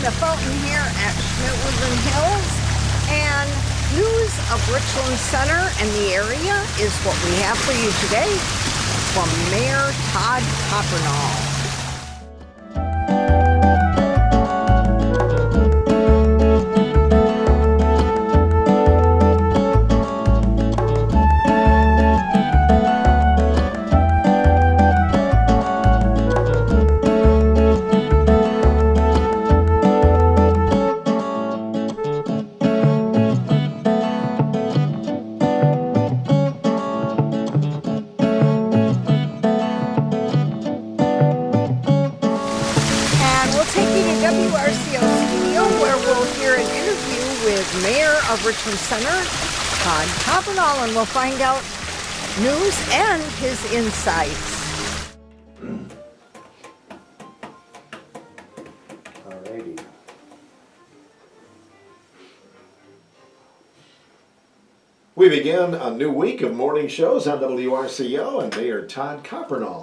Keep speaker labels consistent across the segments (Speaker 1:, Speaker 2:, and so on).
Speaker 1: the fountain here at Woodland Hills, and news of Richland Center and the area is what we have for you today from Mayor Todd. WRCO studio, where we'll hear an interview with Mayor of Richland Center, Todd, and we'll find out news and his insights.
Speaker 2: Alrighty. We begin a new week of morning shows on WRCO, and Mayor Todd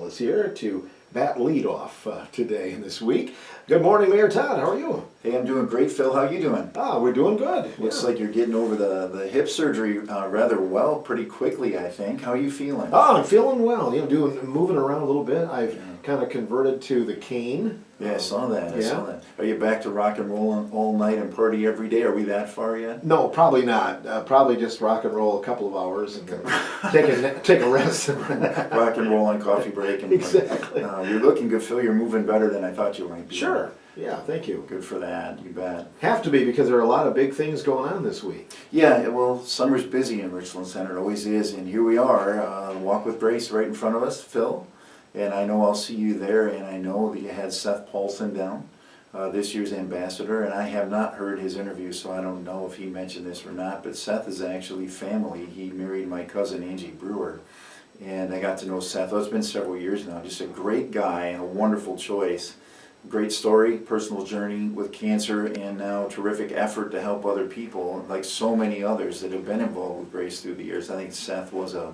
Speaker 2: is here to bat leadoff today and this week. Good morning, Mayor Todd. How are you?
Speaker 3: Hey, I'm doing great, Phil. How are you doing?
Speaker 2: We're doing good.
Speaker 3: Looks like you're getting over the hip surgery rather well, pretty quickly, I think. How are you feeling?
Speaker 2: I'm feeling well. Moving around a little bit. I've kind of converted to the cane.
Speaker 3: Yeah, I saw that. I saw that. Are you back to rock and roll all night and party every day? Are we that far yet?
Speaker 2: No, probably not. Probably just rock and roll a couple of hours and take a rest.
Speaker 3: Rock and roll on coffee break. And
Speaker 2: exactly.
Speaker 3: You're looking good, Phil. You're moving better than I thought you might be.
Speaker 2: Sure. Yeah, thank you.
Speaker 3: Good for that. You bet.
Speaker 2: Have to be, because there are a lot of big things going on this week.
Speaker 3: Yeah, well, summer's busy in Richland Center. It always is. And here we are, Walk with Grace right in front of us, Phil. And I know I'll see you there, and I know that you had Seth Paulson down, this year's ambassador, and I have not heard his interview, so I don't know if he mentioned this or not, but Seth is actually family. He married my cousin Angie Brewer, and I got to know Seth. It's been several years now. Just a great guy and a wonderful choice. Great story, personal journey with cancer, and now terrific effort to help other people, like so many others that have been involved with Grace through the years. I think Seth was a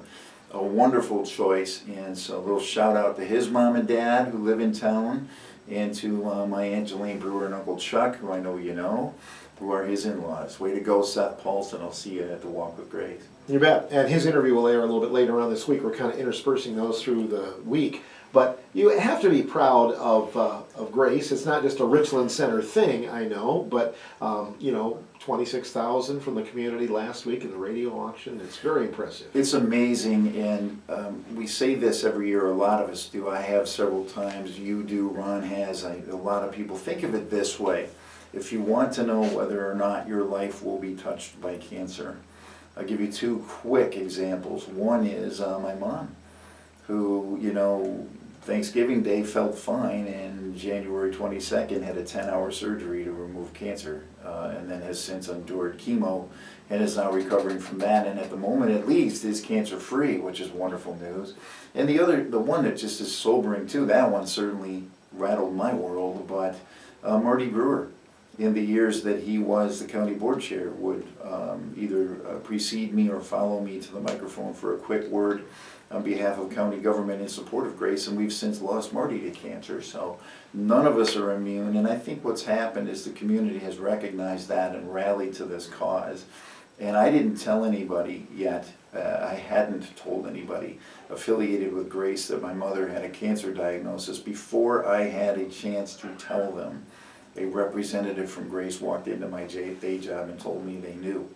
Speaker 3: wonderful choice, and so a little shout out to his mom and dad who live in town, and to my Aunt Jelaine Brewer and Uncle Chuck, who I know you know, who are his in-laws. Way to go, Seth Paulson. I'll see you at the Walk with Grace.
Speaker 2: You bet. And his interview will air a little bit later on this week. We're kind of interspersing those through the week. But you have to be proud of Grace. It's not just a Richland Center thing, I know, but 26,000 from the community last week in the radio auction. It's very impressive.
Speaker 3: It's amazing, and we say this every year. A lot of us do. I have several times. You do. Ron has. A lot of people think of it this way. If you want to know whether or not your life will be touched by cancer, I'll give you two quick examples. One is my mom, who, Thanksgiving Day felt fine, and January 22nd had a 10-hour surgery to remove cancer, and then has since endured chemo and is now recovering from that, and at the moment at least is cancer-free, which is wonderful news. And the one that just is sobering too, that one certainly rattled my world, but Marty Brewer, in the years that he was the county board chair, would either precede me or follow me to the microphone for a quick word on behalf of county government in support of Grace, and we've since lost Marty to cancer, so none of us are immune. And I think what's happened is the community has recognized that and rallied to this cause. And I didn't tell anybody yet, I hadn't told anybody affiliated with Grace that my mother had a cancer diagnosis. Before I had a chance to tell them, a representative from Grace walked into my day job and told me they knew,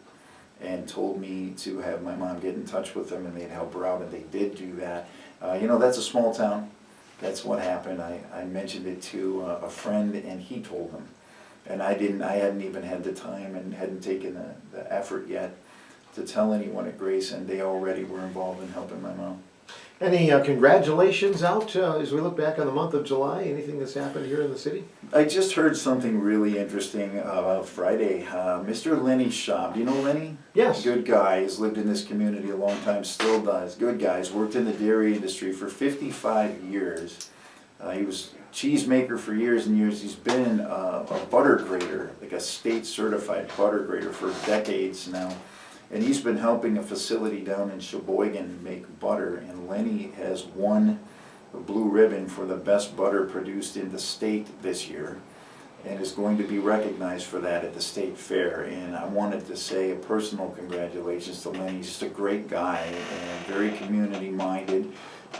Speaker 3: and told me to have my mom get in touch with them and they'd help her out, and they did do that. That's a small town. That's what happened. I mentioned it to a friend, and he told them. And I hadn't even had the time and hadn't taken the effort yet to tell anyone at Grace, and they already were involved in helping my mom.
Speaker 2: Any congratulations out as we look back on the month of July? Anything that's happened here in the city?
Speaker 3: I just heard something really interesting Friday. Mr. Lenny's shop. Do you know Lenny?
Speaker 2: Yes.
Speaker 3: Good guy. He's lived in this community a long time, still does. Good guy. He's worked in the dairy industry for 55 years. He was cheese maker for years and years. He's been a butter grader, like a state certified butter grader for decades now. And he's been helping a facility down in Sheboygan make butter, and Lenny has won the blue ribbon for the best butter produced in the state this year. and is going to be recognized for that at the state fair. And I wanted to say a personal congratulations to Lenny. He's just a great guy and very community-minded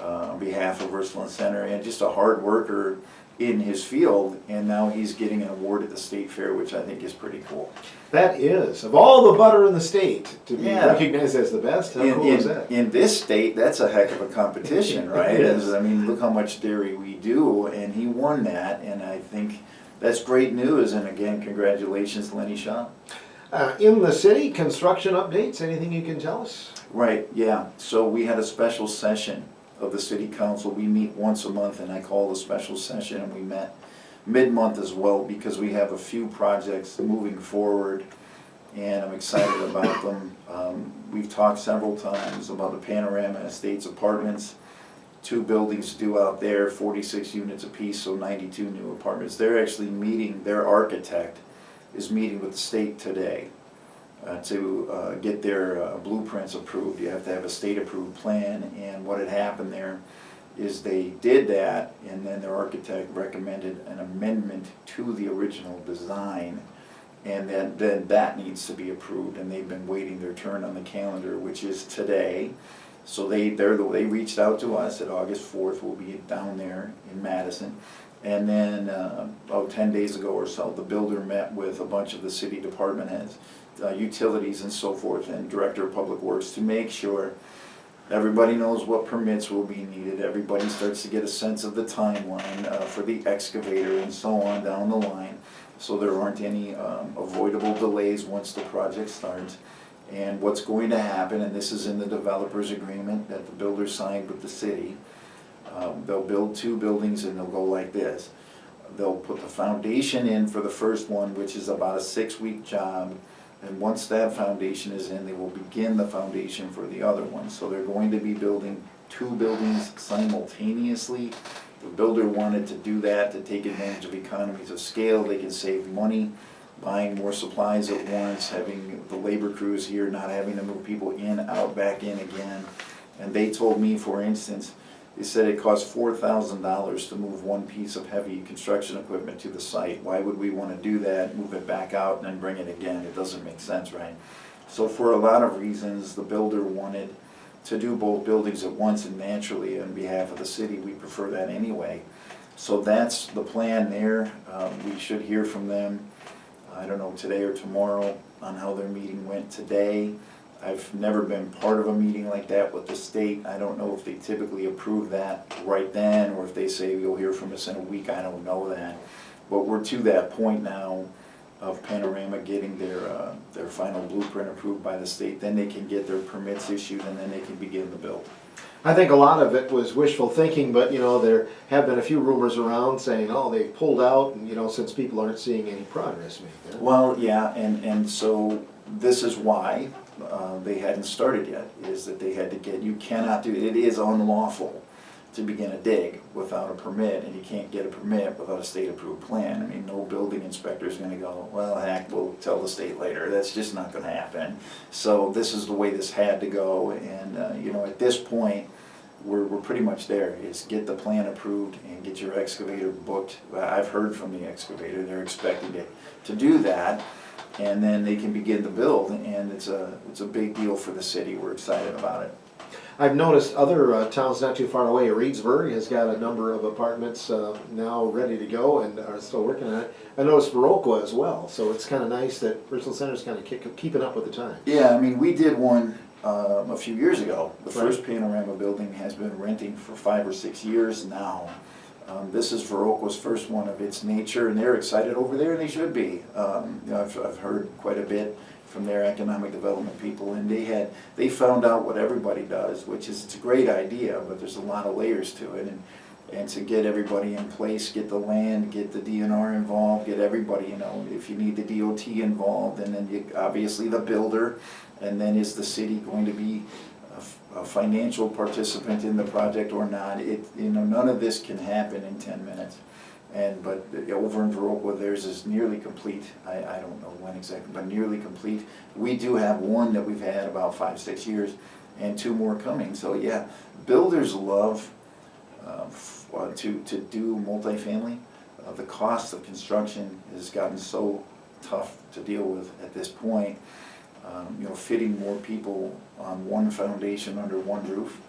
Speaker 3: on behalf of Richland Center, and just a hard worker in his field, and now he's getting an award at the state fair, which I think is pretty cool.
Speaker 2: That is, of all the butter in the state, to be
Speaker 3: Yeah.
Speaker 2: recognized as the best, how cool is that?
Speaker 3: In this state, that's a heck of a competition, right?
Speaker 2: It is.
Speaker 3: I mean, look how much dairy we do, and he won that, and I think that's great news. And again, congratulations, Lenny Shaw.
Speaker 2: In the city, construction updates, anything you can tell us?
Speaker 3: Right, yeah. So we had a special session of the city council. We meet once a month, and I call a special session, and we met mid-month as well, because we have a few projects moving forward, and I'm excited about them. We've talked several times about the Panorama Estates Apartments, 2 buildings due out there, 46 units apiece, so 92 new apartments. They're actually meeting, their architect is meeting with the state today to get their blueprints approved. You have to have a state-approved plan, and what had happened there is they did that, and then their architect recommended an amendment to the original design, and then that needs to be approved, and they've been waiting their turn on the calendar, which is today. So they reached out to us at August 4th. We'll be down there in Madison. And then about 10 days ago or so, the builder met with a bunch of the city department heads, utilities and so forth, and Director of Public Works, to make sure everybody knows what permits will be needed. Everybody starts to get a sense of the timeline for the excavator and so on down the line, so there aren't any avoidable delays once the project starts. And what's going to happen, and this is in the developer's agreement that the builder signed with the city, they'll build 2 buildings, and they'll go like this. They'll put the foundation in for the first one, which is about a 6-week job. And once that foundation is in, they will begin the foundation for the other one. So they're going to be building 2 buildings simultaneously. The builder wanted to do that to take advantage of economies of scale. They can save money buying more supplies at once, having the labor crews here, not having to move people in, out, back in again. And they told me, for instance, they said it costs $4,000 to move one piece of heavy construction equipment to the site. Why would we want to do that, move it back out, and then bring it again? It doesn't make sense, right? So for a lot of reasons, the builder wanted to do both buildings at once, and naturally, on behalf of the city, we prefer that anyway. So that's the plan there. We should hear from them, I don't know, today or tomorrow, on how their meeting went today. I've never been part of a meeting like that with the state. I don't know if they typically approve that right then, or if they say you'll hear from us in a week. I don't know that. But we're to that point now of Panorama getting their final blueprint approved by the state. Then they can get their permits issued, and then they can begin the build.
Speaker 2: I think a lot of it was wishful thinking, but there have been a few rumors around saying, oh, they pulled out, and since people aren't seeing any progress made there.
Speaker 3: Well, yeah, and so this is why they hadn't started yet, is that they had to get, you cannot do, it is unlawful to begin a dig without a permit, and you can't get a permit without a state-approved plan. I mean, no building inspector is going to go, well, heck, we'll tell the state later. That's just not going to happen. So this is the way this had to go, and at this point, we're pretty much there. Is get the plan approved and get your excavator booked. I've heard from the excavator; they're expecting it to do that, and then they can begin the build. And it's a big deal for the city. We're excited about it.
Speaker 2: I've noticed other towns not too far away. Reedsburg has got a number of apartments now ready to go and are still working on it. I noticed WRCO as well, so it's kind of nice that Richland Center is kind of keeping up with the time.
Speaker 3: Yeah, I mean, we did one a few years ago. The first Panorama building has been renting for 5 or 6 years now. This is WRCO's first one of its nature, and they're excited over there, and they should be. I've heard quite a bit from their economic development people, and they found out what everybody does, which is it's a great idea, but there's a lot of layers to it, and to get everybody in place, get the land, get the DNR involved, get everybody, if you need the DOT involved, and then obviously the builder, and then is the city going to be a financial participant in the project or not? None of this can happen in 10 minutes. But over in WRCO, theirs is nearly complete. I don't know when exactly, but nearly complete. We do have one that we've had about 5-6 years, and 2 more coming. So yeah, builders love to do multifamily. the cost of construction has gotten so tough to deal with at this point. Fitting more people on one foundation under one roof,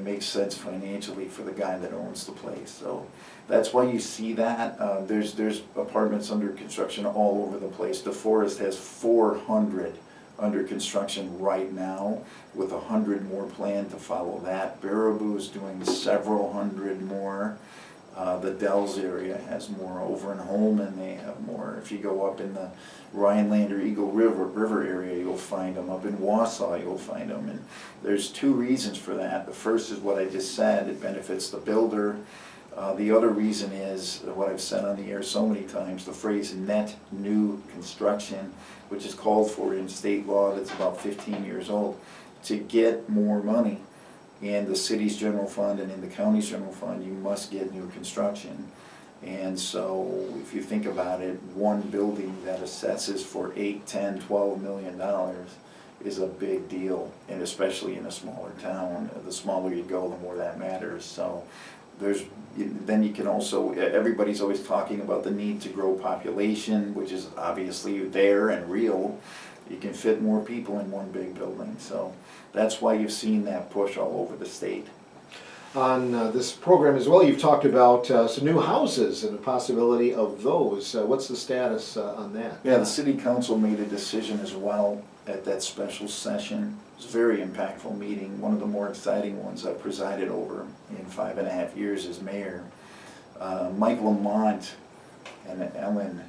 Speaker 3: makes sense financially for the guy that owns the place. So that's why you see that. There's apartments under construction all over the place. DeForest has 400 under construction right now, with 100 more planned to follow that. Baraboo is doing several hundred more. The Dells area has more. Over in Holman they have more. If you go up in the Rhinelander Eagle River area, you'll find them. Up in Wausau, you'll find them. And there's two reasons for that. The first is what I just said. It benefits the builder. The other reason is what I've said on the air so many times, the phrase net new construction, which is called for in state law that's about 15 years old, to get more money in the city's general fund and in the county's general fund. You must get new construction. And so if you think about it, one building that assesses for $8, $10, $12 million is a big deal, and especially in a smaller town. The smaller you go, the more that matters. So then you can also, everybody's always talking about the need to grow population, which is obviously there and real. You can fit more people in one big building. So that's why you've seen that push all over the state.
Speaker 2: On this program as well, you've talked about some new houses and the possibility of those. What's the status on that?
Speaker 3: Yeah, the city council made a decision as well at that special session. It was a very impactful meeting, one of the more exciting ones I've presided over in 5.5 years as mayor. Mike Lamont and Ellen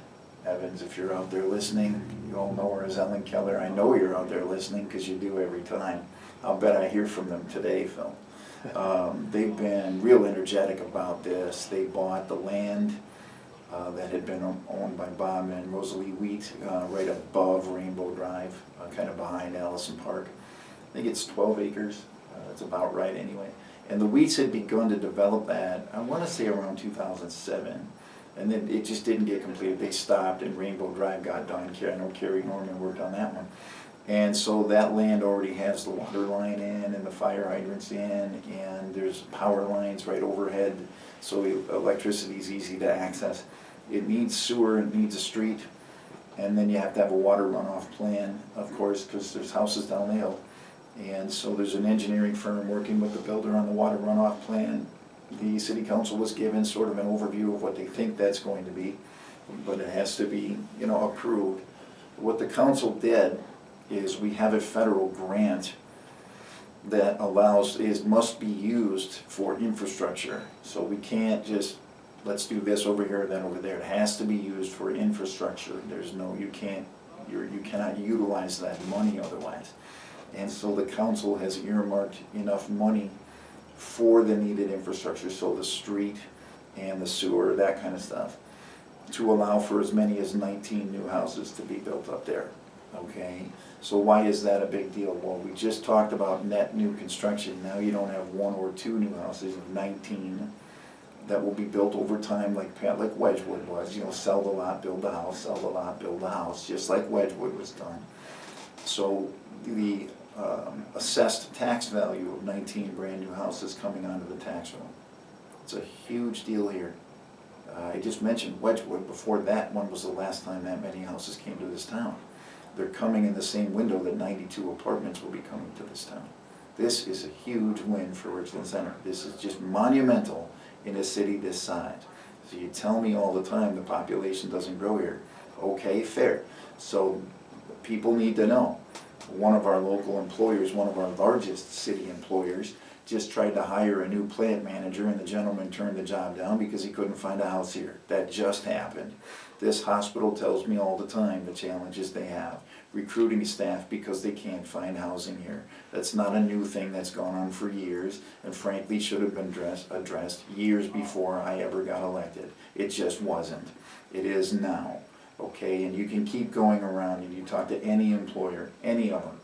Speaker 3: Evans, if you're out there listening, you all know her as Ellen Keller. I know you're out there listening because you do every time. I'll bet I hear from them today, Phil. They've been real energetic about this. They bought the land that had been owned by Bob and Rosalie Wheat right above Rainbow Drive, kind of behind Allison Park. I think it's 12 acres. That's about right anyway. And the Wheats had begun to develop that, I want to say around 2007. And then it just didn't get completed. They stopped and Rainbow Drive got done. I know Kerry Norman worked on that one. And so that land already has the water line in and the fire hydrants in, and there's power lines right overhead, so electricity is easy to access. It needs sewer, it needs a street, and then you have to have a water runoff plan, of course, because there's houses down the hill. And so there's an engineering firm working with the builder on the water runoff plan. The city council was given sort of an overview of what they think that's going to be, but it has to be, approved. What the council did is we have a federal grant that must be used for infrastructure. So we can't just, let's do this over here, then over there. It has to be used for infrastructure. You cannot utilize that money otherwise. And so the council has earmarked enough money for the needed infrastructure, so the street and the sewer, that kind of stuff, to allow for as many as 19 new houses to be built up there. Okay, so why is that a big deal? Well, we just talked about net new construction. Now you don't have 1 or 2 new houses, 19 that will be built over time, like Wedgwood was. Sell the lot, build the house, sell the lot, build the house, just like Wedgwood was done. So the assessed tax value of 19 brand new houses coming onto the tax roll. It's a huge deal here. I just mentioned Wedgwood. Before that, when was the last time that many houses came to this town? They're coming in the same window that 92 apartments will be coming to this town. This is a huge win for Richland Center. This is just monumental in a city this size. So you tell me all the time the population doesn't grow here. Okay, fair. So people need to know. One of our local employers, one of our largest city employers, just tried to hire a new plant manager, and the gentleman turned the job down because he couldn't find a house here. That just happened. This hospital tells me all the time the challenges they have. Recruiting staff because they can't find housing here. That's not a new thing, that's gone on for years, and frankly should have been addressed years before I ever got elected. It just wasn't. It is now. Okay, and you can keep going around and you talk to any employer, any of them.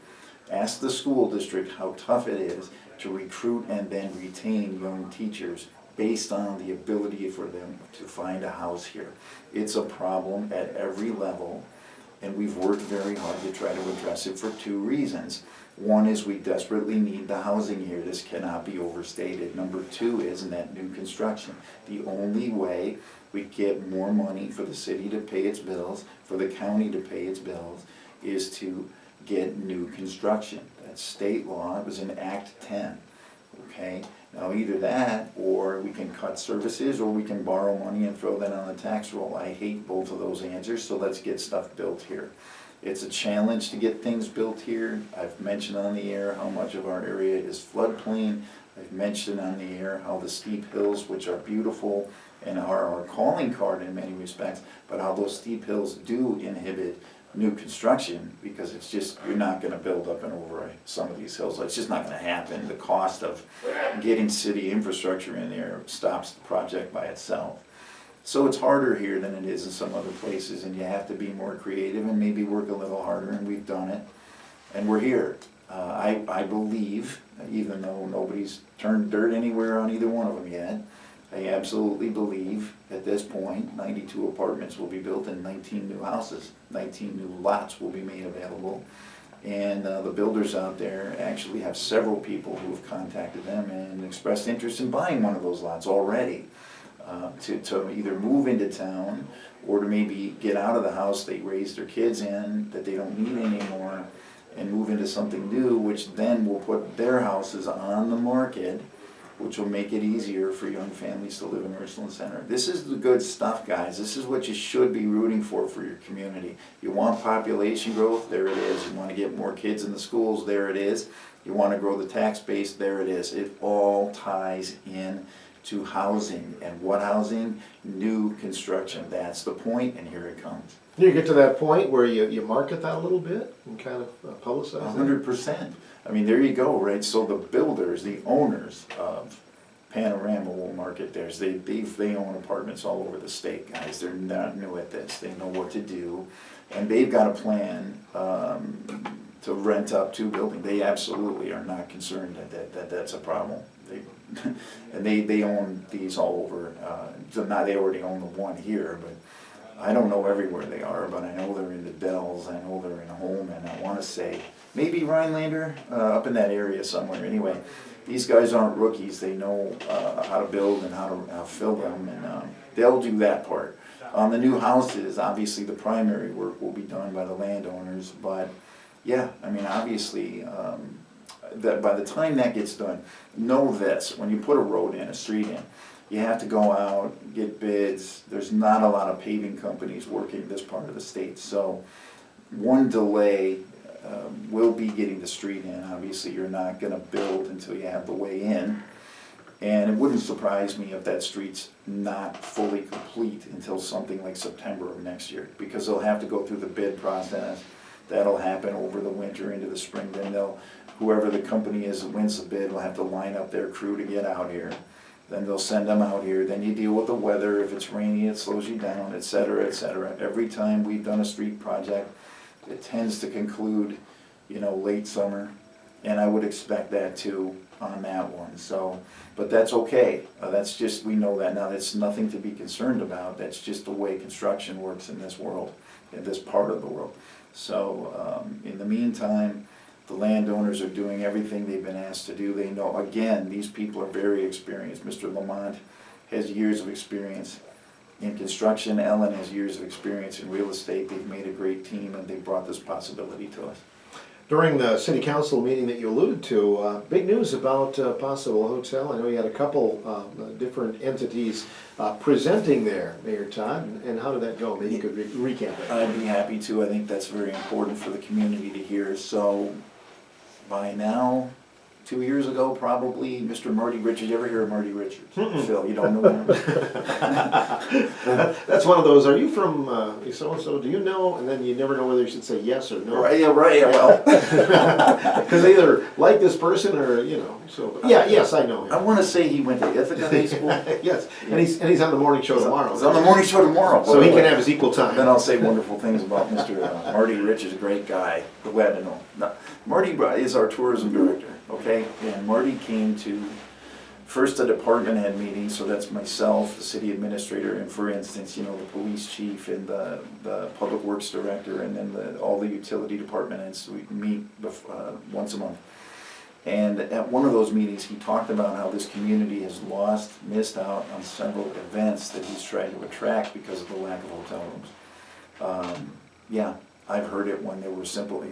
Speaker 3: Ask the school district how tough it is to recruit and then retain young teachers based on the ability for them to find a house here. It's a problem at every level, And we've worked very hard to try to address it for two reasons. One is we desperately need the housing here. This cannot be overstated. Number two is net new construction. The only way we get more money for the city to pay its bills, for the county to pay its bills, is to get new construction. That's state law. It was in Act 10. Okay? Now either that, or we can cut services, or we can borrow money and throw that on the tax roll. I hate both of those answers, so let's get stuff built here. It's a challenge to get things built here. I've mentioned on the air how much of our area is floodplain. I've mentioned on the air how the steep hills, which are beautiful and are our calling card in many respects, but how those steep hills do inhibit new construction, because it's just, you're not gonna build up and over some of these hills. It's just not gonna happen. The cost of getting city infrastructure in there stops the project by itself. So it's harder here than it is in some other places, and you have to be more creative and maybe work a little harder, and we've done it. And we're here. I believe, even though nobody's turned dirt anywhere on either one of them yet, I absolutely believe at this point 92 apartments will be built and 19 new houses, 19 new lots will be made available. And the builders out there actually have several people who have contacted them and expressed interest in buying one of those lots already, to either move into town or to maybe get out of the house they raised their kids in that they don't need anymore and move into something new, which then will put their houses on the market, which will make it easier for young families to live in Richland Center. This is the good stuff, guys. This is what you should be rooting for your community. You want population growth? There it is. You want to get more kids in the schools? There it is. You want to grow the tax base? There it is. It all ties in to housing. And what housing? New construction. That's the point, and here it comes.
Speaker 2: You get to that point where you market that a little bit and kind of publicize it?
Speaker 3: 100%. I mean, there you go, right? So the builders, the owners of Panorama will market theirs. They own apartments all over the state, guys. They're not new at this. They know what to do. And they've got a plan to rent up 2 buildings. They absolutely are not concerned that that's a problem. And they own these all over. So now they already own the one here, but I don't know everywhere they are, but I know they're in the Dells, I know they're in Holman, I want to say, maybe Rhinelander, up in that area somewhere. Anyway, these guys aren't rookies. They know how to build and how to fill them, and they'll do that part. On the new houses, obviously the primary work will be done by the landowners, but yeah, I mean, obviously, that by the time that gets done, know this, when you put a road in, a street in, you have to go out, get bids. There's not a lot of paving companies working this part of the state. So one delay will be getting the street in. Obviously, you're not going to build until you have the way in. And it wouldn't surprise me if that street's not fully complete until something like September of next year, because they'll have to go through the bid process. That'll happen over the winter into the spring. Then whoever the company is that wins the bid will have to line up their crew to get out here. Then they'll send them out here. Then you deal with the weather. If it's rainy, it slows you down, etc., etc. Every time we've done a street project, it tends to conclude, late summer, and I would expect that too on that one. So, but that's okay. That's just, we know that now. That's nothing to be concerned about. That's just the way construction works in this world, in this part of the world. So, in the meantime, the landowners are doing everything they've been asked to do. They know, again, these people are very experienced. Mr. Lamont has years of experience in construction. Ellen has years of experience in real estate. They've made a great team, and they've brought this possibility to us.
Speaker 2: During the city council meeting that you alluded to, big news about possible hotel. I know you had a couple different entities presenting there, Mayor Todd, and how did that go? Maybe you could recap it.
Speaker 3: I'd be happy to. I think that's very important for the community to hear. So by now, 2 years ago probably, Mr. Marty Richards. You ever hear of Marty Richards? Phil, you don't know him?
Speaker 2: That's one of those, are you from so-and-so, do you know? And then you never know whether you should say yes or no.
Speaker 3: Right, yeah, well.
Speaker 2: Because they either like this person or, so. Yeah, yes, I know him.
Speaker 3: I want to say he went to Ithaca High School.
Speaker 2: Yes, and he's on the morning show tomorrow.
Speaker 3: He's on the morning show tomorrow.
Speaker 2: So he can have his equal time.
Speaker 3: Then I'll say wonderful things about Mr. Marty Richards, a great guy. Glad to know. Now, Marty is our tourism director. Okay, and Marty came to First, the department head meeting, so that's myself, the city administrator, and for instance, you know, the police chief and the public works director, and then all the utility department heads. We meet once a month. And at one of those meetings, he talked about how this community has missed out on several events that he's trying to attract because of the lack of hotel rooms. Yeah, I've heard it when there were simply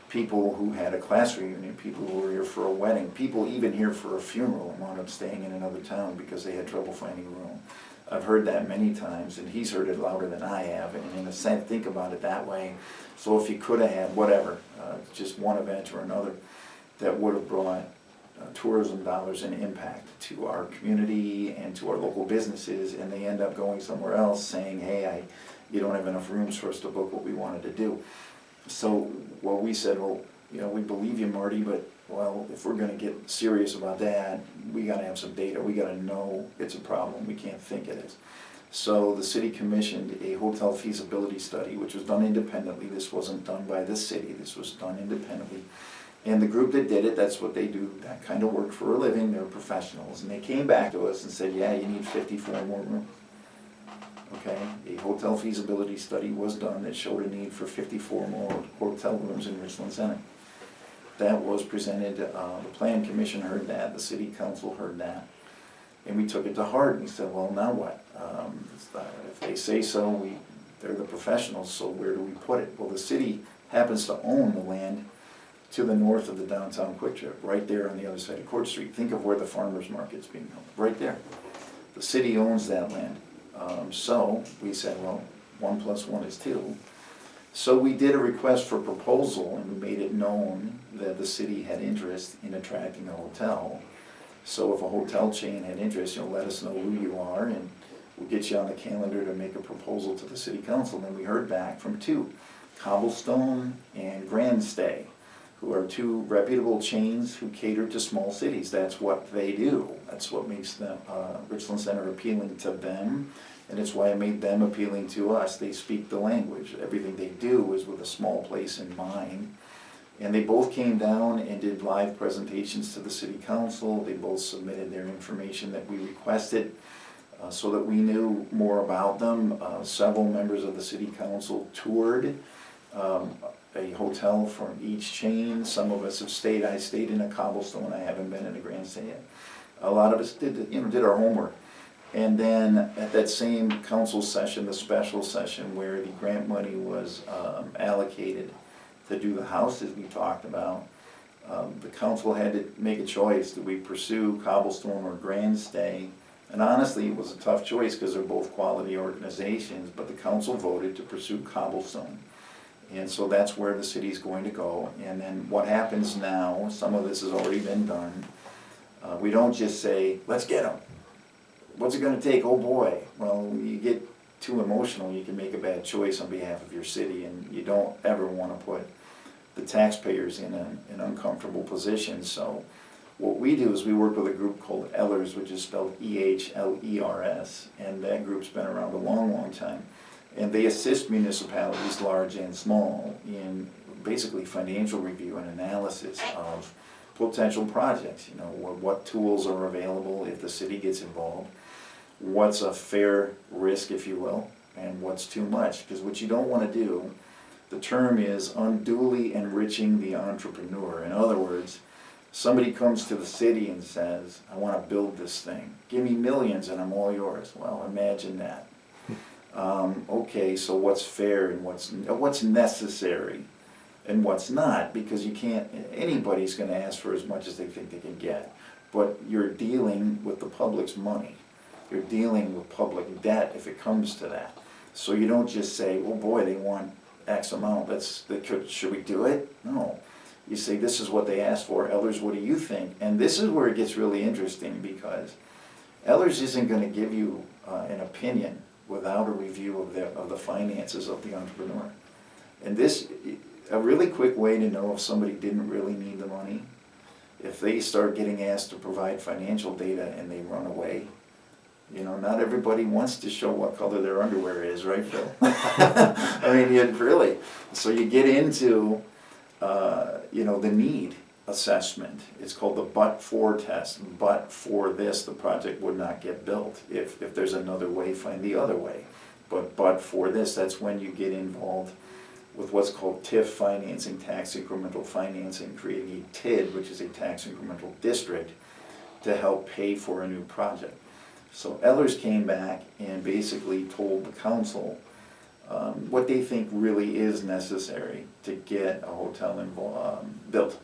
Speaker 3: people who had a class reunion, people who were here for a wedding, people even here for a funeral and wound up staying in another town because they had trouble finding a room. I've heard that many times, and he's heard it louder than I have, and in a sense, think about it that way. So if you could have had whatever, just one event or another, that would have brought tourism dollars and impact to our community and to our local businesses, and they end up going somewhere else saying, hey, you don't have enough rooms for us to book what we wanted to do. So, well, we said, well, you know, we believe you, Marty, but, well, if we're gonna get serious about that, we gotta have some data. We gotta know it's a problem. We can't think it is. So the city commissioned a hotel feasibility study, which was done independently. This wasn't done by the city. This was done independently. And the group that did it, that's what they do, that kind of work for a living. They're professionals. And they came back to us and said, yeah, you need 54 more rooms. Okay, a hotel feasibility study was done that showed a need for 54 more hotel rooms in Richland Center. That was presented, the plan commission heard that, the city council heard that, and we took it to heart and we said, well, now what? If they say so, they're the professionals, so where do we put it? Well, the city happens to own the land to the north of the downtown Quick Trip, right there on the other side of Court Street. Think of where the farmers market's being held, right there. The city owns that land. So we said, well, 1 + 1 is 2. So we did a request for proposal, and we made it known that the city had interest in attracting a hotel. So if a hotel chain had interest, let us know who you are, and we'll get you on the calendar to make a proposal to the city council. And we heard back from 2, Cobblestone and Grand Stay, who are 2 reputable chains who cater to small cities. That's what they do. That's what makes them Richland Center appealing to them, and it's why it made them appealing to us. They speak the language. Everything they do is with a small place in mind. And they both came down and did live presentations to the city council. They both submitted their information that we requested so that we knew more about them. Several members of the city council toured a hotel from each chain. Some of us have stayed. I stayed in a Cobblestone. I haven't been in a Grand Stay yet. A lot of us did our homework. And then at that same council session, the special session where the grant money was allocated to do the houses we talked about, the council had to make a choice. Do we pursue Cobblestone or Grand Stay? And honestly, it was a tough choice because they're both quality organizations, but the council voted to pursue Cobblestone. And so that's where the city's going to go. And then what happens now, some of this has already been done, we don't just say, let's get them. What's it gonna take? Oh boy. Well, you get too emotional, you can make a bad choice on behalf of your city, and you don't ever wanna put the taxpayers in an uncomfortable position. So what we do is we work with a group called Ehlers, which is spelled EHLERS, and that group's been around a long, long time. And they assist municipalities, large and small, in basically financial review and analysis of potential projects. What tools are available if the city gets involved, what's a fair risk, if you will, and what's too much. Because what you don't want to do, the term is unduly enriching the entrepreneur. In other words, somebody comes to the city and says, I want to build this thing. Give me millions and I'm all yours. Well, imagine that. Okay, so what's fair and what's necessary and what's not, because you can't, anybody's going to ask for as much as they think they can get. But you're dealing with the public's money. You're dealing with public debt if it comes to that. So you don't just say, well, boy, they want X amount, should we do it? No. You say, this is what they asked for. Ehlers, what do you think? And this is where it gets really interesting, because Ehlers isn't going to give you an opinion without a review of the finances of the entrepreneur. And this, a really quick way to know if somebody didn't really need the money, if they start getting asked to provide financial data and they run away. Not everybody wants to show what color their underwear is, right, Phil? I mean, really. So you get into, the need. assessment. It's called the but-for test. But for this, the project would not get built. If there's another way, find the other way. But for this, that's when you get involved with what's called TIF financing, tax incremental financing, creating a TID, which is a tax incremental district, to help pay for a new project. So Ellers came back and basically told the council what they think really is necessary to get a hotel built.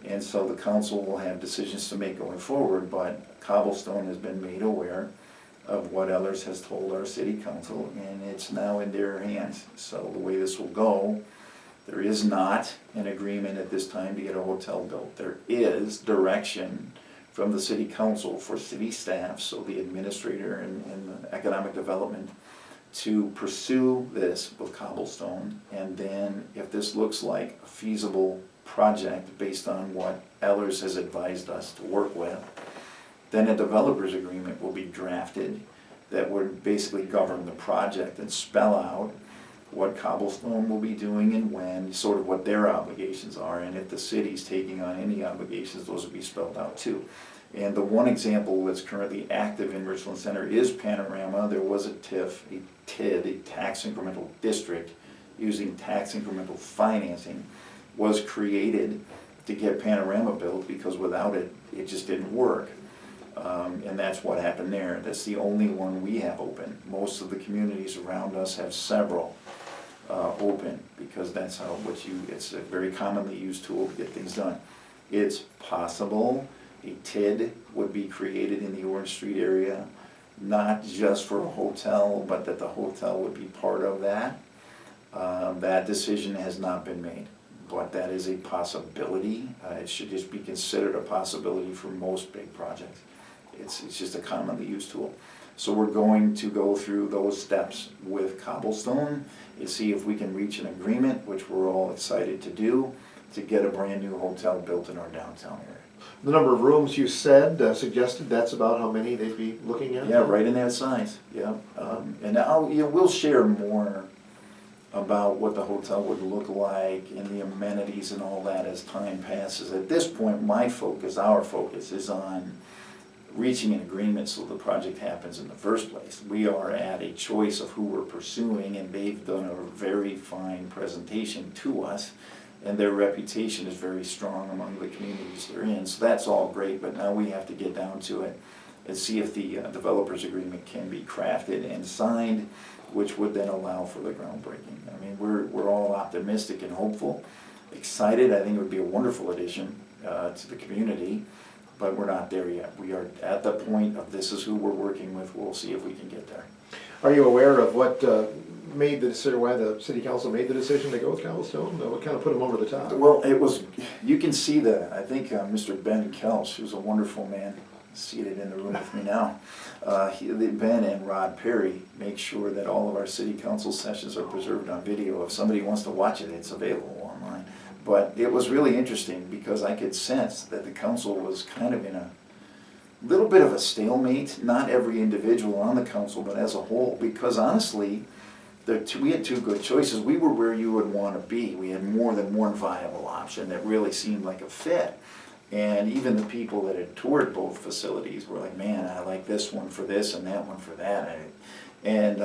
Speaker 3: And so the council will have decisions to make going forward, but Cobblestone has been made aware of what Ellers has told our city council, and it's now in their hands. So the way this will go, there is not an agreement at this time to get a hotel built. There is direction from the city council for city staff, so the administrator and the economic development, to pursue this with Cobblestone. And then if this looks like a feasible project based on what Ellers has advised us to work with, then a developer's agreement will be drafted that would basically govern the project and spell out what Cobblestone will be doing and when, sort of what their obligations are, and if the city's taking on any obligations, those will be spelled out too. And the one example that's currently active in Richland Center is Panorama. There was a TIF, a TID, a tax incremental district, using tax incremental financing, was created to get Panorama built, because without it, it just didn't work. And that's what happened there. That's the only one we have open. Most of the communities around us have several open, because that's how it's a very commonly used tool to get things done. It's possible a TID would be created in the Orange Street area, not just for a hotel, but that the hotel would be part of that. That decision has not been made, but that is a possibility. It should just be considered a possibility for most big projects. It's just a commonly used tool. So we're going to go through those steps with Cobblestone and see if we can reach an agreement, which we're all excited to do, to get a brand new hotel built in our downtown area.
Speaker 2: The number of rooms you said, suggested, that's about how many they'd be looking at?
Speaker 3: Yeah, right in that size, yeah. And we'll share more about what the hotel would look like and the amenities and all that as time passes. At this point, our focus is on reaching an agreement so the project happens in the first place. We are at a choice of who we're pursuing, and they've done a very fine presentation to us, and their reputation is very strong among the communities they're in. So that's all great, but now we have to get down to it and see if the developer's agreement can be crafted and signed, which would then allow for the groundbreaking. I mean, we're all optimistic and hopeful, excited. I think it would be a wonderful addition to the community, but we're not there yet. We are at the point of this is who we're working with. We'll see if we can get there.
Speaker 2: Are you aware of what made the decision, why the city council made the decision to go with Cobblestone? What kind of put them over the top?
Speaker 3: Well, you can see that. I think Mr. Ben Kelch, who's a wonderful man, seated in the room with me now. Ben and Rod Perry make sure that all of our city council sessions are preserved on video. If somebody wants to watch it, it's available online. But it was really interesting because I could sense that the council was kind of in a little bit of a stalemate. Not every individual on the council, but as a whole, because honestly, we had two good choices. We were where you would want to be. We had more than one viable option that really seemed like a fit. And even the people that had toured both facilities were like, man, I like this one for this and that one for that. And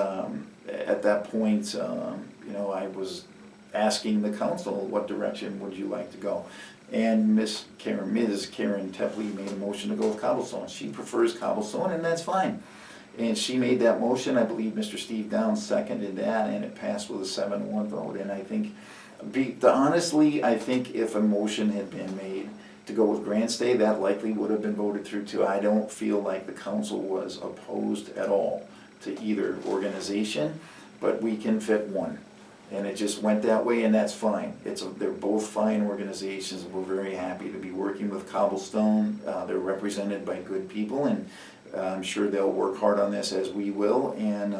Speaker 3: at that point, I was asking the council, what direction would you like to go? And Ms. Karen Tepley made a motion to go with Cobblestone. She prefers Cobblestone, and that's fine. And she made that motion. I believe Mr. Steve Downs seconded that, and it passed with a 7-1 vote. And I think, honestly, I think if a motion had been made to go with Grant Stay, that likely would have been voted through too. I don't feel like the council was opposed at all to either organization, but we can fit one. And it just went that way, and that's fine. They're both fine organizations. We're very happy to be working with Cobblestone. They're represented by good people, and I'm sure they'll work hard on this as we will, and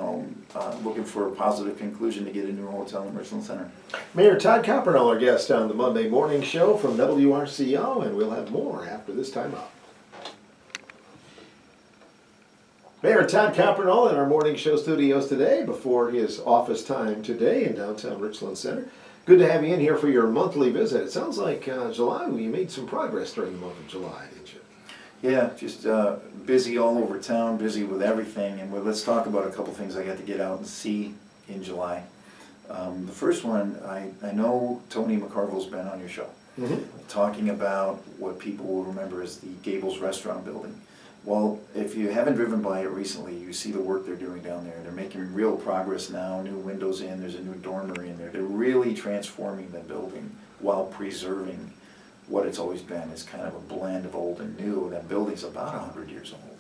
Speaker 3: looking for a positive conclusion to get a new hotel in Richland Center.
Speaker 2: Mayor Todd Coppernall, our guest on the Monday Morning Show from WRCO, and we'll have more after this time up. Mayor Todd Coppernall in our morning show studios today before his office time today in downtown Richland Center. Good to have you in here for your monthly visit. It sounds like July, you made some progress during the month of July, didn't you?
Speaker 3: Yeah, just busy all over town, busy with everything, and let's talk about a couple things I got to get out and see in July. The first one, I know Tony McCarville's been on your show, talking about what people will remember as the Gables Restaurant building. Well, if you haven't driven by it recently, you see the work they're doing down there. They're making real progress now, new windows in, there's a new dormery in there. They're really transforming the building while preserving what it's always been. It's kind of a blend of old and new. That building's about 100 years old.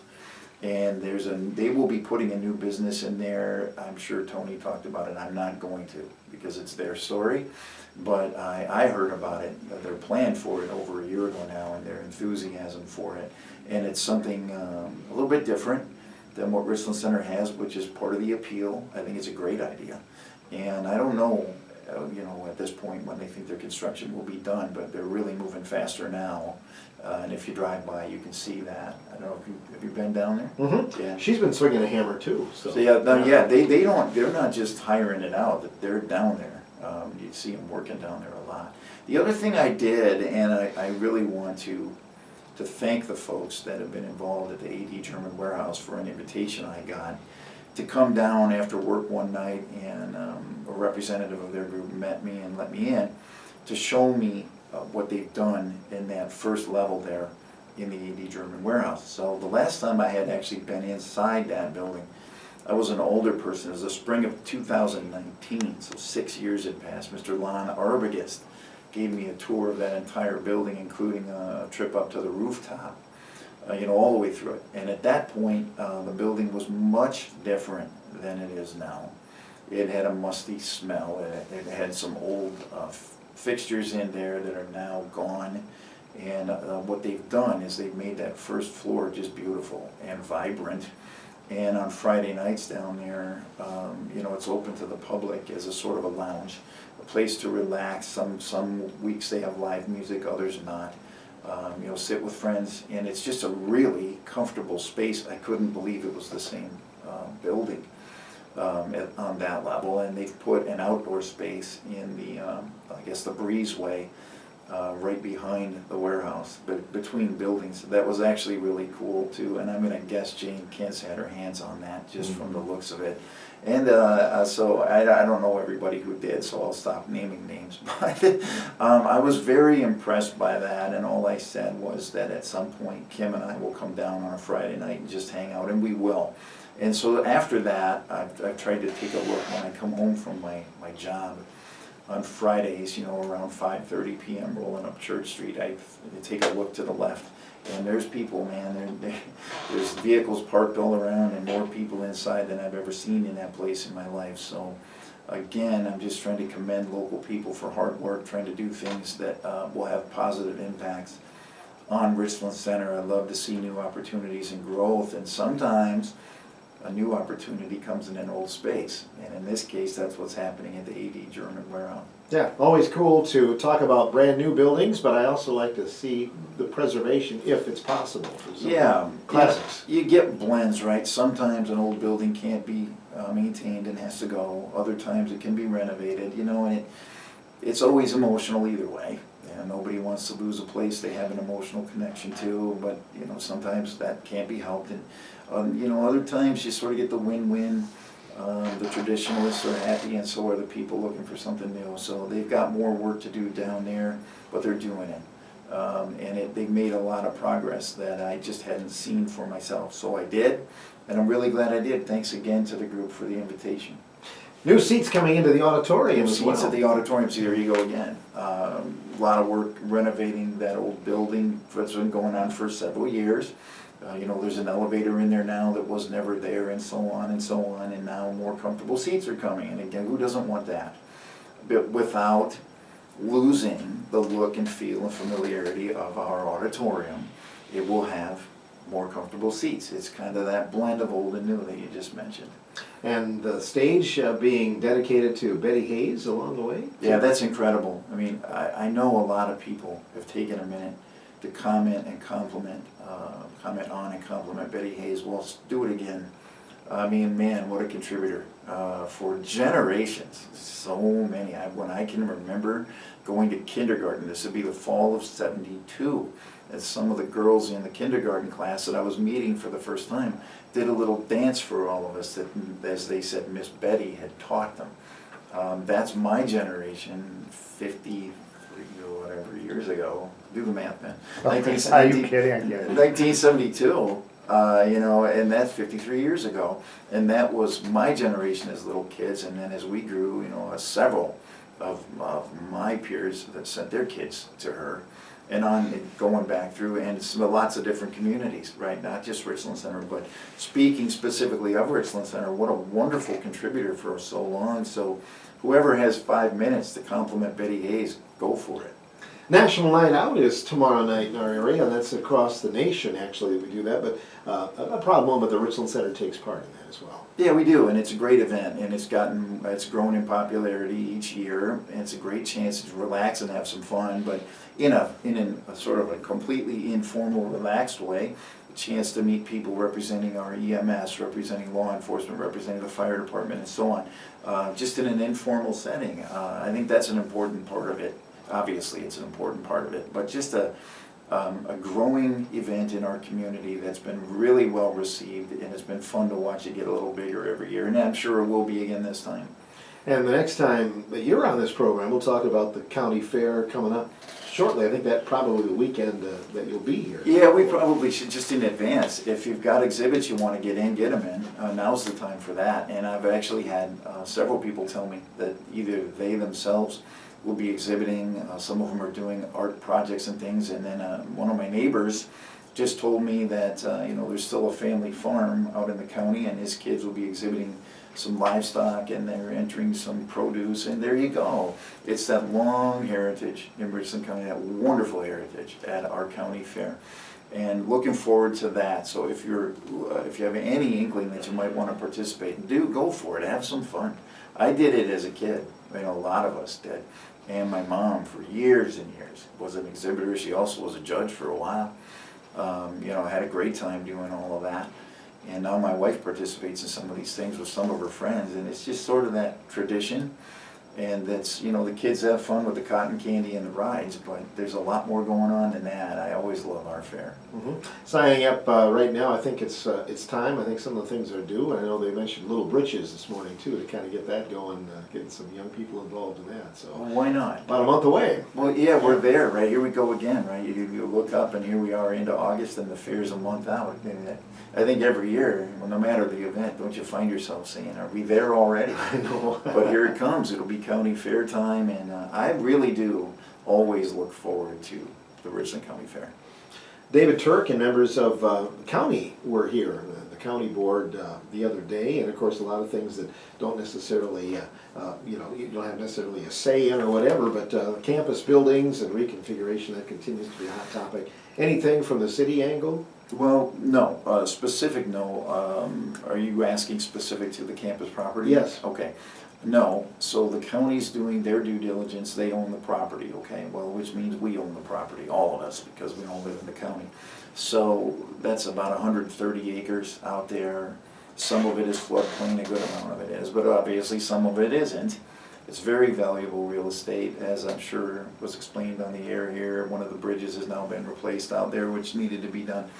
Speaker 3: And they will be putting a new business in there. I'm sure Tony talked about it. I'm not going to, because it's their story. But I heard about it, their plan for it over a year ago now, and their enthusiasm for it. And it's something a little bit different than what Richland Center has, which is part of the appeal. I think it's a great idea. And I don't know, at this point when they think their construction will be done, but they're really moving faster now. And if you drive by, you can see that. I don't know if have you been down there?
Speaker 2: Mm-hmm.
Speaker 3: Yeah.
Speaker 2: She's been swinging a hammer too. So
Speaker 3: they're not just hiring it out. They're down there. You see them working down there a lot. The other thing I did, and I really want to thank the folks that have been involved at the AD German Warehouse for an invitation I got to come down after work one night, and a representative of their group met me and let me in to show me what they've done in that first level there in the AD German Warehouse. So the last time I had actually been inside that building, I was an older person. It was the spring of 2019, so 6 years had passed. Mr. Lon Arbogast gave me a tour of that entire building, including a trip up to the rooftop, all the way through it. And at that point, the building was much different than it is now. It had a musty smell. It had some old fixtures in there that are now gone. And what they've done is they've made that first floor just beautiful and vibrant. And on Friday nights down there, it's open to the public as a sort of a lounge, a place to relax. Some weeks they have live music, others not. Sit with friends, and it's just a really comfortable space. I couldn't believe it was the same building on that level. And they've put an outdoor space in the, the breezeway right behind the warehouse, but between buildings. That was actually really cool too, and I'm gonna guess Jane Kent's had her hands on that just from the looks of it. And so I don't know everybody who did, so I'll stop naming names. But I was very impressed by that, and all I said was that at some point Kim and I will come down on a Friday night and just hang out, and we will. And so after that, I've tried to take a look when I come home from my job on Fridays, around 5:30 p.m. rolling up Church Street. I take a look to the left, and there's people, man. There's vehicles parked all around, and more people inside than I've ever seen in that place in my life. So again, I'm just trying to commend local people for hard work, trying to do things that will have positive impacts on Richland Center. I love to see new opportunities and growth, and sometimes a new opportunity comes in an old space. And in this case, that's what's happening at the AD German Warehouse.
Speaker 2: Yeah, always cool to talk about brand new buildings, but I also like to see the preservation if it's possible for some classics.
Speaker 3: You get blends, right? Sometimes an old building can't be maintained and has to go. Other times it can be renovated, and it's always emotional either way. Nobody wants to lose a place they have an emotional connection to, but sometimes that can't be helped. And other times you sort of get the win-win. The traditionalists are happy, and so are the people looking for something new. So they've got more work to do down there, but they're doing it. And they've made a lot of progress that I just hadn't seen for myself. So I did, and I'm really glad I did. Thanks again to the group for the invitation.
Speaker 2: New seats coming into the auditorium as well.
Speaker 3: Seats at the auditorium, so there you go again. A lot of work renovating that old building that's been going on for several years. There's an elevator in there now that was never there, and so on and so on, and now more comfortable seats are coming. And again, who doesn't want that? But without losing the look and feel and familiarity of our auditorium, it will have more comfortable seats. It's kind of that blend of old and new that you just mentioned.
Speaker 2: And the stage being dedicated to Betty Hayes along the way?
Speaker 3: Yeah, that's incredible. I mean, I know a lot of people have taken a minute to comment on and compliment Betty Hayes. Well, do it again. I mean, man, what a contributor for generations. So many. When I can remember going to kindergarten, this would be the fall of '72, as some of the girls in the kindergarten class that I was meeting for the first time did a little dance for all of us that, as they said, Miss Betty had taught them. That's my generation, 53 or whatever years ago. Do the math, man.
Speaker 4: Are you kidding? I get it.
Speaker 3: 1972, you know, and that's 53 years ago. And that was my generation as little kids. And then as we grew, you know, several of my peers that sent their kids to her. And on going back through, and it's lots of different communities, right? Not just Richland Center, but speaking specifically of Richland Center, what a wonderful contributor for so long. So whoever has 5 minutes to compliment Betty Hayes, go for it.
Speaker 2: National Night Out is tomorrow night in our area, and that's across the nation, actually, we do that. But a proud moment, the Richland Center takes part in that as well.
Speaker 3: Yeah, we do, and it's a great event, and it's grown in popularity each year, and it's a great chance to relax and have some fun, but in a sort of a completely informal, relaxed way. A chance to meet people representing our EMS, representing law enforcement, representing the fire department, and so on, just in an informal setting. I think that's an important part of it. Obviously, it's an important part of it, but just a growing event in our community that's been really well received, and it's been fun to watch it get a little bigger every year, and I'm sure it will be again this time.
Speaker 2: And the next time that you're on this program, we'll talk about the county fair coming up shortly. I think that probably the weekend that you'll be here.
Speaker 3: Yeah, we probably should, just in advance, if you've got exhibits you want to get in, get them in. Now's the time for that. And I've actually had several people tell me that either they themselves will be exhibiting, some of them are doing art projects and things, and then one of my neighbors just told me that you know, there's still a family farm out in the county, and his kids will be exhibiting some livestock, and they're entering some produce, and there you go. It's that long heritage in Richland County, that wonderful heritage at our county fair, and looking forward to that. So if you have any inkling that you might want to participate, go for it, have some fun. I did it as a kid, you know, a lot of us did, and my mom for years and years was an exhibitor. She also was a judge for a while. You know, I had a great time doing all of that. And now my wife participates in some of these things with some of her friends, and it's just sort of that tradition. And that's, you know, the kids have fun with the cotton candy and the rides, but there's a lot more going on than that. I always love our fair.
Speaker 2: Mm-hmm. Signing up right now, I think it's time. I think some of the things are due. I know they mentioned Little Britches this morning too, to kind of get that going, getting some young people involved in that. So
Speaker 3: well, why not?
Speaker 2: About a month away.
Speaker 3: Well, yeah, we're there, right? Here we go again, right? You look up, and here we are into August, and the fair's a month out. And I think every year, well, no matter the event, don't you find yourself saying, "Are we there already?"
Speaker 2: I know.
Speaker 3: But here it comes. It'll be county fair time, and I really do always look forward to the Richland County Fair.
Speaker 2: David Turk and members of the county were here, the county board, the other day, and of course a lot of things that don't necessarily, you know, you don't have necessarily a say in or whatever, but campus buildings and reconfiguration, that continues to be a hot topic. Anything from the city angle?
Speaker 3: Well, no, specific no. Are you asking specific to the campus property?
Speaker 2: Yes.
Speaker 3: Okay. No, so the county's doing their due diligence, they own the property, okay? Well, which means we own the property, all of us, because we all live in the county. So that's about 130 acres out there. Some of it is floodplain, a good amount of it is, but obviously some of it isn't. It's very valuable real estate, as I'm sure was explained on the air here. One of the bridges has now been replaced out there, which needed to be done.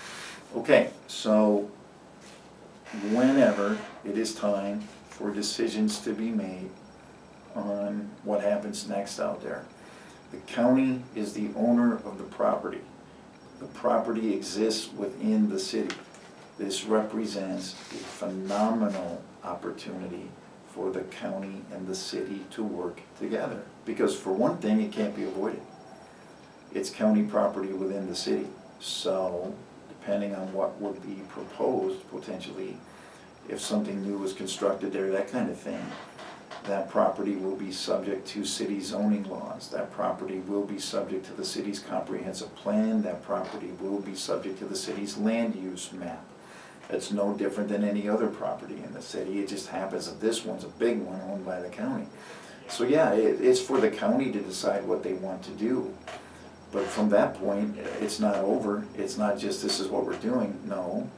Speaker 3: Okay, so whenever it is time for decisions to be made on what happens next out there, the county is the owner of the property. The property exists within the city. This represents a phenomenal opportunity for the county and the city to work together. Because for one thing, it can't be avoided. It's county property within the city. So, depending on what would be proposed, potentially, if something new was constructed there, that kind of thing, that property will be subject to city zoning laws. That property will be subject to the city's comprehensive plan. That property will be subject to the city's land use map. It's no different than any other property in the city. It just happens that this one's a big one owned by the county. So yeah, it's for the county to decide what they want to do. But from that point, it's not over. It's not just this is what we're doing. No.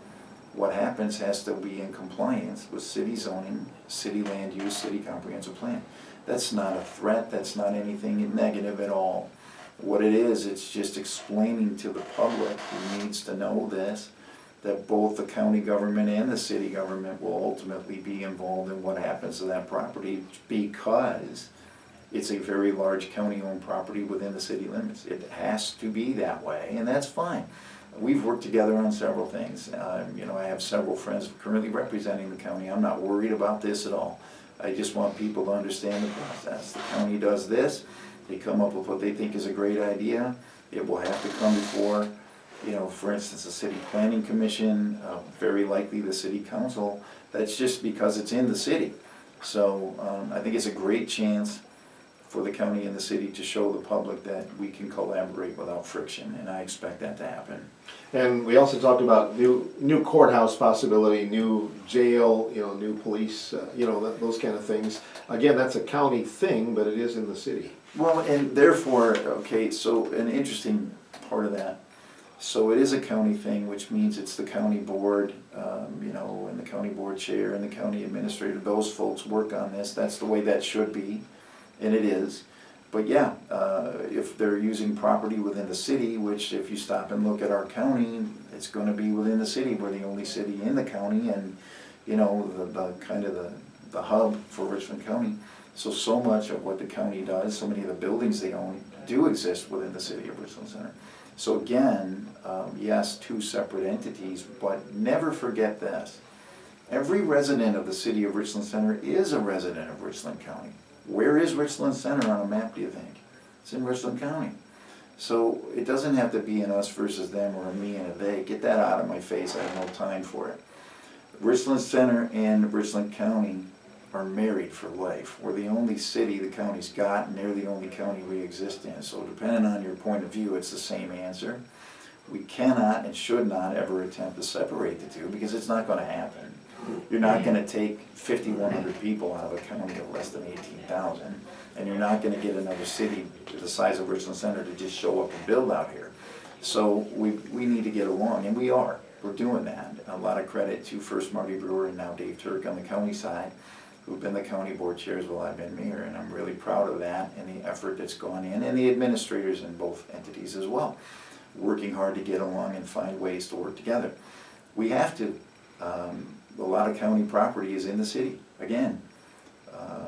Speaker 3: what happens has to be in compliance with city zoning, city land use, city comprehensive plan. That's not a threat, that's not anything negative at all. What it is, it's just explaining to the public who needs to know this, that both the county government and the city government will ultimately be involved in what happens to that property, because it's a very large county-owned property within the city limits. It has to be that way, and that's fine. We've worked together on several things. You know, I have several friends currently representing the county. I'm not worried about this at all. I just want people to understand the process. The county does this, they come up with what they think is a great idea. It will have to come before, you know, for instance, the city planning commission, very likely the city council. That's just because it's in the city. So I think it's a great chance for the county and the city to show the public that we can collaborate without friction, and I expect that to happen.
Speaker 2: And we also talked about new courthouse possibility, new jail, you know, new police, you know, those kind of things. Again, that's a county thing, but it is in the city.
Speaker 3: Well, and therefore, okay, so an interesting part of that. So it is a county thing, which means it's the county board, you know, and the county board chair and the county administrator. Those folks work on this. That's the way that should be, and it is. But yeah, if they're using property within the city, which if you stop and look at our county, it's going to be within the city. We're the only city in the county, and you know, the kind of the hub for Richland County. So much of what the county does, so many of the buildings they own do exist within the city of Richland Center. So again, yes, two separate entities, but never forget this. Every resident of the city of Richland Center is a resident of Richland County. Where is Richland Center on a map, do you think? It's in Richland County. So it doesn't have to be an us versus them or a me and a they. Get that out of my face, I have no time for it. Richland Center and Richland County are married for life. We're the only city the county's got, and they're the only county we exist in. So depending on your point of view, it's the same answer. We cannot and should not ever attempt to separate the two, because it's not going to happen. You're not going to take 5,100 people out of a county of less than 18,000, and you're not going to get another city the size of Richland Center to just show up and build out here. So we need to get along, and we are. We're doing that. A lot of credit to first Marty Brewer and now Dave Turk on the county side, who've been the county board chairs while I've been mayor, and I'm really proud of that and the effort that's gone in, and the administrators in both entities as well, working hard to get along and find ways to work together. We have to. A lot of county property is in the city. Again,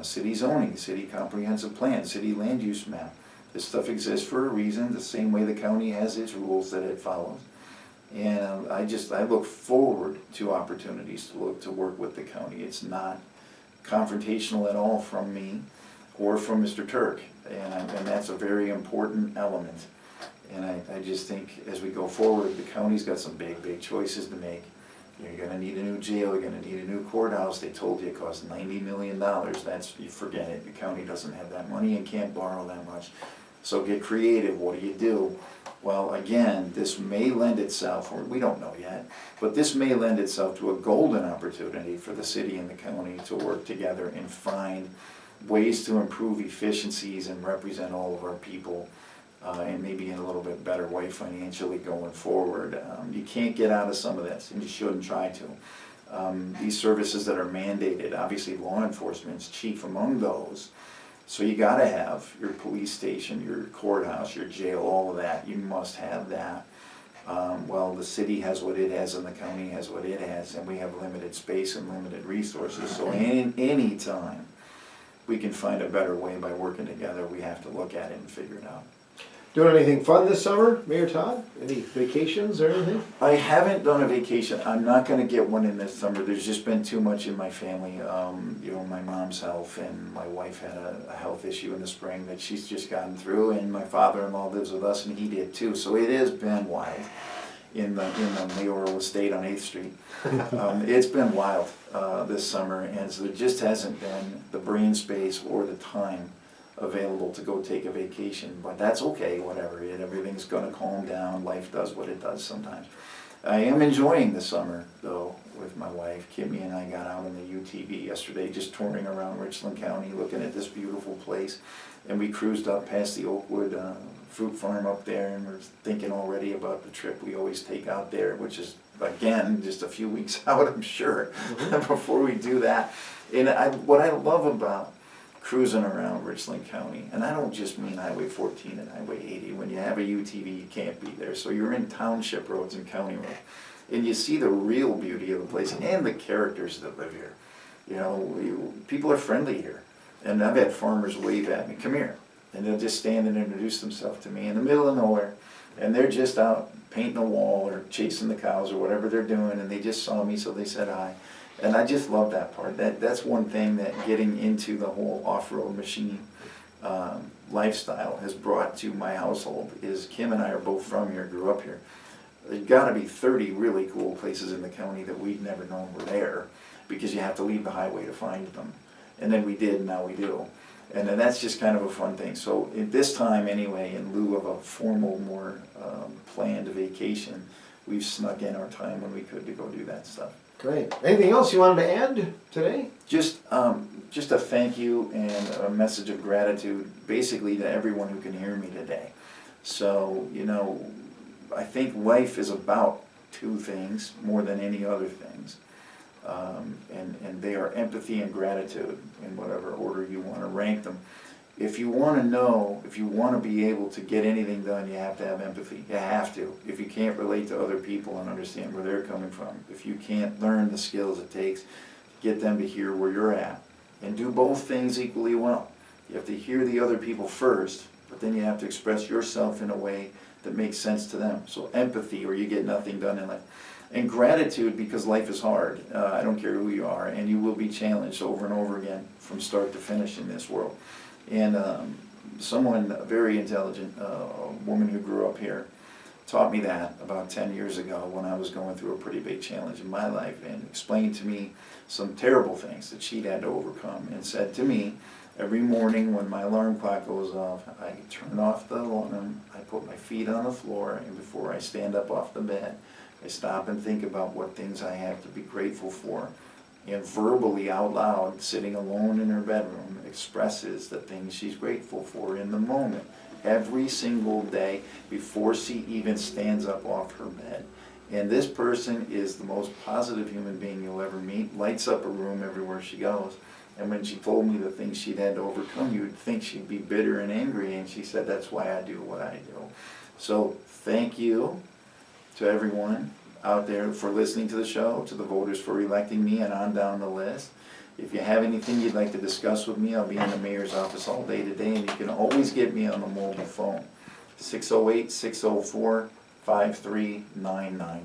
Speaker 3: city zoning, city comprehensive plan, city land use map. This stuff exists for a reason, the same way the county has its rules that it follows. And I look forward to opportunities to work with the county. It's not confrontational at all from me or from Mr. Turk, and that's a very important element. And I just think as we go forward, the county's got some big choices to make. You're going to need a new jail, you're going to need a new courthouse. They told you it costs $90 million. You forget it. The county doesn't have that money and can't borrow that much. So get creative. What do? Well, again, this may lend itself, or we don't know yet, but this may lend itself to a golden opportunity for the city and the county to work together and find ways to improve efficiencies and represent all of our people, and maybe in a little bit better way financially going forward. You can't get out of some of this, and you shouldn't try to. These services that are mandated, obviously law enforcement's chief among those. So you gotta have your police station, your courthouse, your jail, all of that. You must have that. Well, the city has what it has and the county has what it has, and we have limited space and limited resources. So any time we can find a better way by working together, we have to look at it and figure it out.
Speaker 2: Doing anything fun this summer, Mayor Todd? Any vacations or anything?
Speaker 3: I haven't done a vacation. I'm not going to get one in this summer. There's just been too much in my family. You know, my mom's health, and my wife had a health issue in the spring that she's just gotten through, and my father-in-law lives with us, and he did too. So it has been wild in the mayoral estate on 8th Street. It's been wild this summer, and so there just hasn't been the brain space or the time available to go take a vacation, but that's okay, whatever. Everything's gonna calm down. Life does what it does sometimes. I am enjoying the summer though with my wife. Kimmy and I got out on the UTV yesterday, just touring around Richland County, looking at this beautiful place, and we cruised up past the Oakwood fruit farm up there, and we're thinking already about the trip we always take out there, which is again, just a few weeks out, I'm sure, before we do that. And what I love about cruising around Richland County, and I don't just mean Highway 14 and Highway 80. When you have a UTV, you can't be there. So you're in township roads and county roads. And you see the real beauty of the place and the characters that live here. You know, people are friendly here. And I've had farmers wave at me, come here. And they'll just stand and introduce themselves to me in the middle of nowhere. And they're just out painting a wall or chasing the cows or whatever they're doing. And they just saw me, so they said hi. And I just love that part. That's one thing that getting into the whole off-road machine lifestyle has brought to my household is Kim and I are both from here, grew up here. There's got to be 30 really cool places in the county that we'd never known were there because you have to leave the highway to find them. And then we did, and now we do. And then that's just kind of a fun thing. So at this time anyway, in lieu of a formal, more planned vacation, we've snuck in our time when we could to go do that stuff.
Speaker 2: Great. Anything else you wanted to add today?
Speaker 3: Just a thank you and a message of gratitude, basically to everyone who can hear me today. So, you know, I think life is about two things more than any other things. And they are empathy and gratitude in whatever order you want to rank them. If you want to know, if you want to be able to get anything done, you have to have empathy. You have to. If you can't relate to other people and understand where they're coming from, if you can't learn the skills it takes to get them to hear where you're at, and do both things equally well. You have to hear the other people first, but then you have to express yourself in a way that makes sense to them. So empathy, or you get nothing done in life. And gratitude, because life is hard. I don't care who you are, and you will be challenged over and over again from start to finish in this world. And someone very intelligent, a woman who grew up here, taught me that about 10 years ago when I was going through a pretty big challenge in my life, and explained to me some terrible things that she'd had to overcome, and said to me, every morning when my alarm clock goes off, I turn off the alarm, I put my feet on the floor, and before I stand up off the bed, I stop and think about what things I have to be grateful for. And verbally out loud, sitting alone in her bedroom, expresses the things she's grateful for in the moment, every single day before she even stands up off her bed. And this person is the most positive human being you'll ever meet, lights up a room everywhere she goes. And when she told me the things she'd had to overcome, you'd think she'd be bitter and angry, and she said, that's why I do what I do. So thank you to everyone out there for listening to the show, to the voters for electing me, and on down the list. If you have anything you'd like to discuss with me, I'll be in the mayor's office all day today, and you can always get me on the mobile phone, 608-604-5399.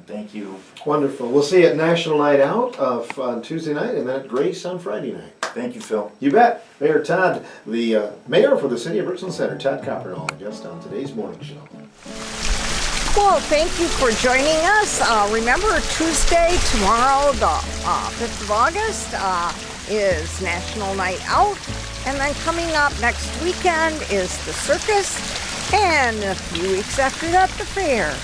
Speaker 3: Thank you.
Speaker 2: Wonderful. We'll see you at National Night Out on Tuesday night, and then at Grace on Friday night.
Speaker 3: Thank you, Phil.
Speaker 2: You bet. Mayor Todd, the mayor for the city of Richland Center, Todd Coppernall, guest on today's morning show.
Speaker 1: Well, thank you for joining us. Remember, Tuesday, tomorrow, the 5th of August, is National Night Out. And then coming up next weekend is the circus. And a few weeks after that, the fair.